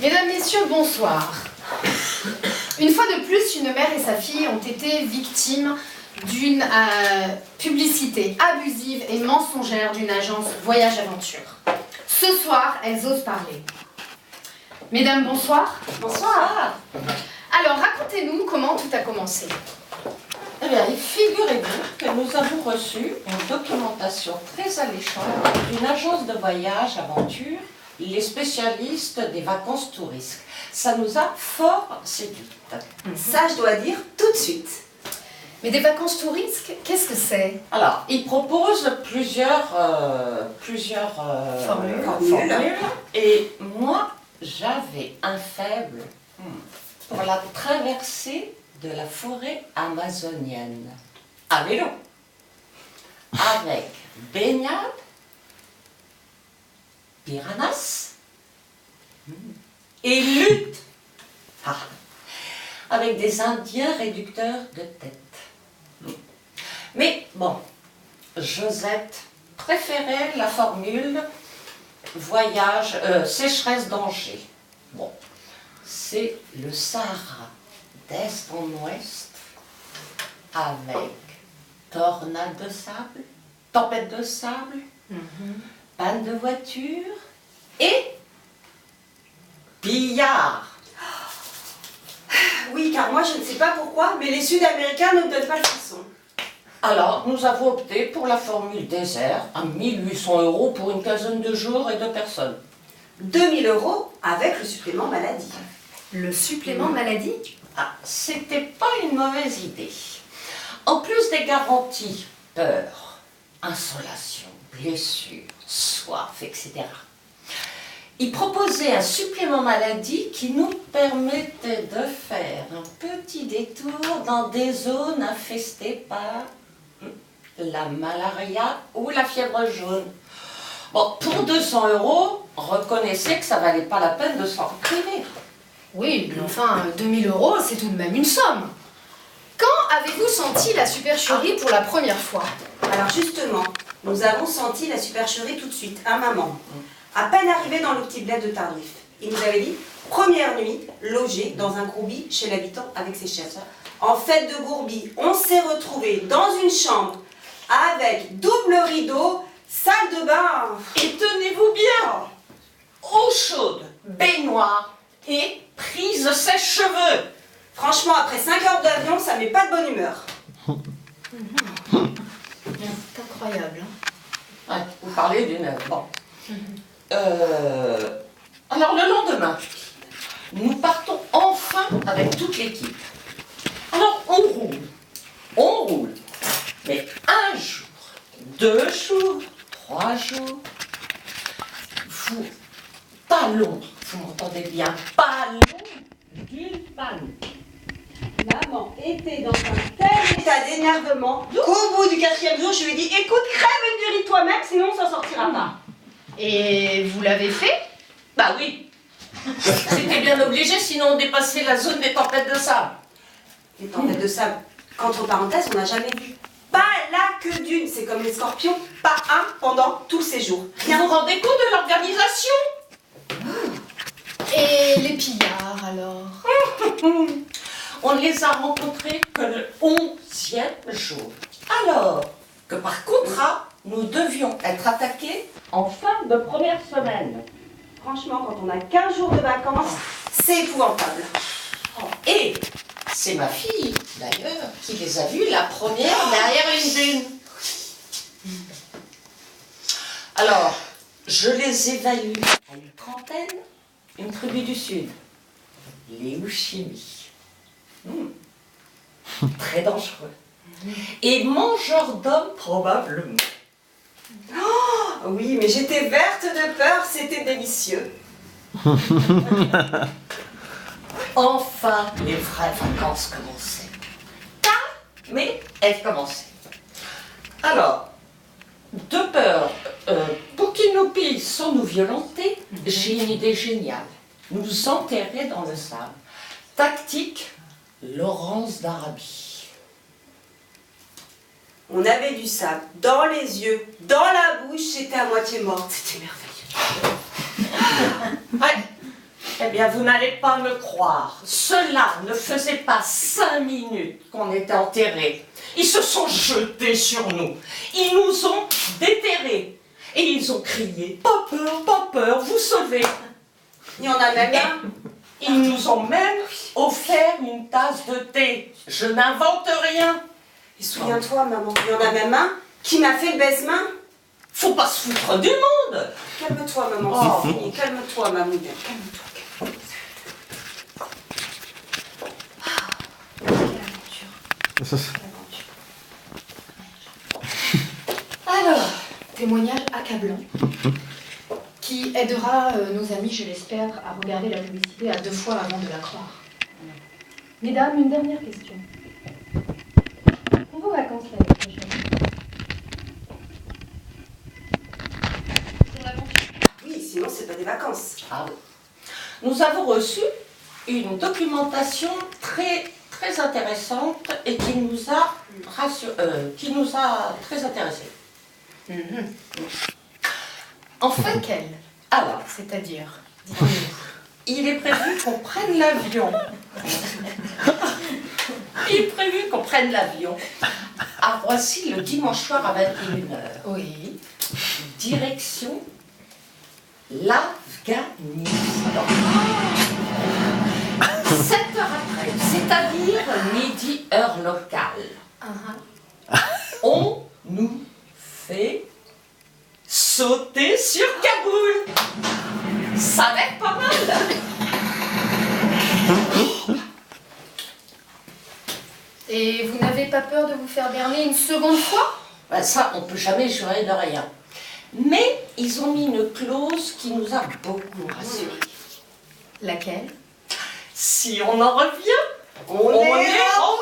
Mesdames, Messieurs, bonsoir. Une fois de plus, une mère et sa fille ont été victimes d'une publicité abusive et mensongère d'une agence Voyage Aventure. Ce soir, elles osent parler. Mesdames, bonsoir. Bonsoir. Alors, racontez-nous comment tout a commencé. Eh bien, figurez-vous que nous avons reçu une documentation très alléchante d'une agence de voyage aventure, les spécialistes des vacances touristes. Ça nous a fort séduites. Ça, je dois dire tout de suite. Mais des vacances touristes, qu'est-ce que c'est? Alors, ils proposent plusieurs formules. Et moi, j'avais un faible pour la traversée de la forêt amazonienne à vélo, avec baignade, piranhas et lutte avec des Indiens réducteurs de tête. Mais bon, Josette préférait la formule voyage, sécheresse, danger. Bon, c'est le Sahara d'est en ouest avec tornade de sable, tempête de sable, panne de voiture et pillard. Oui, car moi, je ne sais pas pourquoi, mais les Sud-Américains ne me donnent pas le frisson. Alors, nous avons opté pour la formule désert à 1800 € pour une quinzaine de jours et de personnes. 2000 € avec le supplément maladie. Le supplément maladie? Ah, c'était pas une mauvaise idée. En plus des garanties, peur, insolation, blessure, soif, etc. Il proposait un supplément maladie qui nous permettait de faire un petit détour dans des zones infestées par la malaria ou la fièvre jaune. Bon, pour 200 €, reconnaissez que ça valait pas la peine de s'en priver. Oui, mais enfin, 2000 €, c'est tout de même une somme. Quand avez-vous senti la supercherie pour la première fois? Alors justement, nous avons senti la supercherie tout de suite, hein maman. À peine arrivé dans le petit bled de Tardif, il nous avait dit, première nuit, logé dans un gourbi chez l'habitant avec ses chefs. En fête de gourbi, on s'est retrouvés dans une chambre avec double rideau, salle de bain. Et tenez-vous bien, eau chaude, baignoire et prise sèche-cheveux. Franchement, après 5 heures d'avion, ça met pas de bonne humeur. C'est incroyable. Ouais, vous parlez d'une heure. Bon. Alors le lendemain, nous partons enfin avec toute l'équipe. Alors on roule. Mais un jour, 2 jours, 3 jours, pas long, vous m'entendez bien, pas long d'une panne. Maman était dans un tel état d'énervement qu'au bout du 4e jour, je lui ai dit, écoute, crève une durite toi-même, sinon on s'en sortira pas. Et vous l'avez fait? Bah oui, c'était bien obligé, sinon on dépassait la zone des tempêtes de sable. Les tempêtes de sable, qu'entre parenthèses, on n'a jamais vu. Pas là que d'une, c'est comme les scorpions, pas un pendant tous ces jours. Vous vous rendez compte de l'organisation? Et les pillards, alors? On ne les a rencontrés que le 11e jour. Alors que par contrat, nous devions être attaqués en fin de première semaine. Franchement, quand on a 15 jours de vacances, c'est épouvantable. Et c'est ma fille, d'ailleurs, qui les a vus la première derrière une dune. Alors, je les évalue à une trentaine, une tribu du Sud, les Ushimi. Très dangereux. Et mangeurs d'hommes, probablement. Oh, oui, mais j'étais verte de peur, c'était délicieux. Enfin, les vraies vacances commençaient. Mais elles commençaient. Alors, de peur, pour qu'ils nous pillent sans nous violenter, j'ai une idée géniale. Nous enterrer dans le sable. Tactique, Laurence d'Arabie. On avait du sable dans les yeux, dans la bouche, j'étais à moitié morte, c'était merveilleux. Ouais. Eh bien, vous n'allez pas me croire. Cela ne faisait pas 5 minutes qu'on était enterrés. Ils se sont jetés sur nous. Ils nous ont déterrés. Et ils ont crié, pas peur, vous sauvez. Il y en a même un. Ils nous ont même offert une tasse de thé. Je n'invente rien. Et souviens-toi, maman, il y en a même un qui m'a fait le baise-main. Faut pas se foutre du monde. Calme-toi, maman, Oh. c'est fini. Calme-toi, maman. Calme-toi. Quelle aventure. Alors, témoignage accablant qui aidera nos amis, je l'espère, à regarder la publicité à 2 fois avant de la croire. Mesdames, une dernière question. Pour vos vacances l'année prochaine. Pour l'aventure. Oui, sinon, c'est pas des vacances. Ah oui. Nous avons reçu une documentation très intéressante et qui nous a très intéressés. En fait, Laquelle? alors, C'est-à-dire, dites-nous. il est prévu qu'on prenne l'avion. Il est prévu qu'on prenne l'avion à Roissy le dimanche soir à 21h. Oui. Direction l'Afghanistan. 7 heures après, c'est-à-dire midi heure locale, on nous fait sauter sur Kaboul. Ça va être pas mal. Et vous n'avez pas peur de vous faire berner une seconde fois? Ben ça, on peut jamais jurer de rien. Mais ils ont mis une clause qui nous a beaucoup rassurés. Laquelle? Si on en revient, On est en